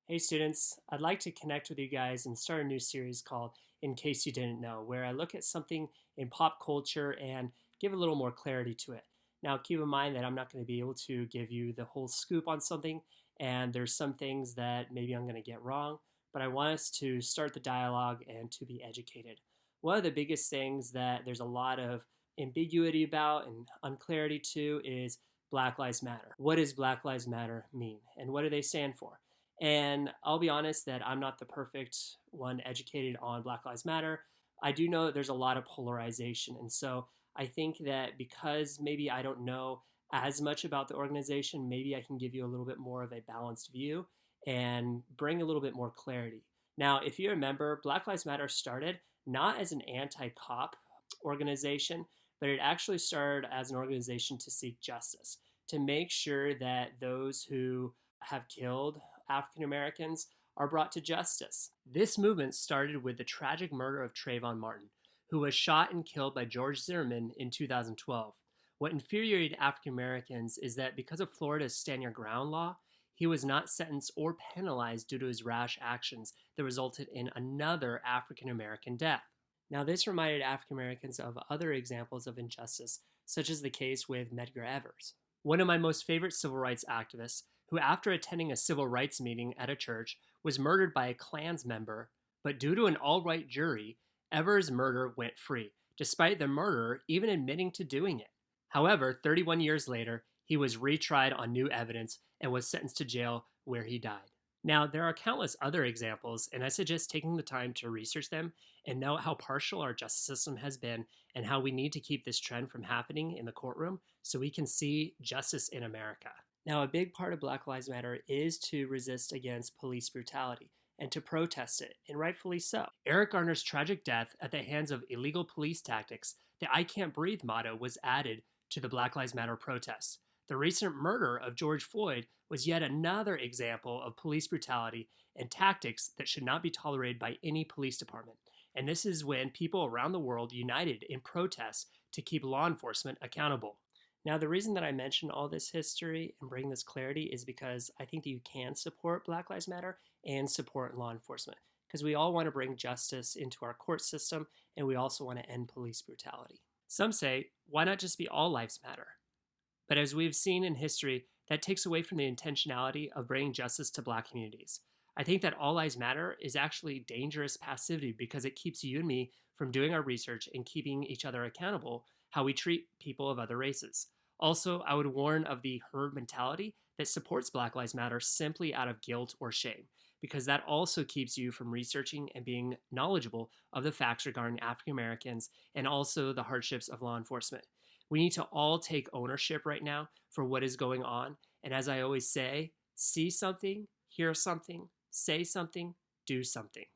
Hey students, I'd like to connect with you guys and start a new series called In Case You Didn't Know, where I look at something in pop culture and give a little more clarity to it. Now, keep in mind that I'm not going to be able to give you the whole scoop on something, and there's some things that maybe I'm going to get wrong, but I want us to start the dialogue and to be educated. One of the biggest things that there's a lot of ambiguity about and unclarity to is Black Lives Matter. What does Black Lives Matter mean, and what do they stand for? And I'll be honest that I'm not the perfect one educated on Black Lives Matter. I do know that there's a lot of polarization. And so I think that because maybe I don't know as much about the organization, maybe I can give you a little bit more of a balanced view and bring a little bit more clarity. Now, if you remember, Black Lives Matter started not as an anti cop organization, but it actually started as an organization to seek justice, to make sure that those who have killed African Americans are brought to justice. This movement started with the tragic murder of Trayvon Martin, who was shot and killed by George Zimmerman in 2012. What infuriated African Americans is that because of Florida's Stand Your Ground law, he was not sentenced or penalized due to his rash actions that resulted in another African American death. Now, this reminded African Americans of other examples of injustice, such as the case with Medgar Evers. One of my most favorite civil rights activists, who after attending a civil rights meeting at a church was murdered by a Klans member, but due to an all-white jury, Evers' murder went free, despite the murderer even admitting to doing it. However, 31 years later, he was retried on new evidence and was sentenced to jail where he died. Now, there are countless other examples, and I suggest taking the time to research them and know how partial our justice system has been and how we need to keep this trend from happening in the courtroom so we can see justice in America. Now, a big part of Black Lives Matter is to resist against police brutality and to protest it, and rightfully so. Eric Garner's tragic death at the hands of illegal police tactics, the I Can't Breathe motto was added to the Black Lives Matter protests. The recent murder of George Floyd was yet another example of police brutality and tactics that should not be tolerated by any police department. And this is when people around the world united in protest to keep law enforcement accountable. Now, the reason that I mention all this history and bring this clarity is because I think that you can support Black Lives Matter and support law enforcement, because we all want to bring justice into our court system, and we also want to end police brutality. Some say, why not just be all lives matter? But as we've seen in history, that takes away from the intentionality of bringing justice to Black communities. I think that all lives matter is actually dangerous passivity because it keeps you and me from doing our research and keeping each other accountable how we treat people of other races. Also, I would warn of the herd mentality that supports Black Lives Matter simply out of guilt or shame, because that also keeps you from researching and being knowledgeable of the facts regarding African Americans and also the hardships of law enforcement. We need to all take ownership right now for what is going on. And as I always say, see something, hear something, say something, do something.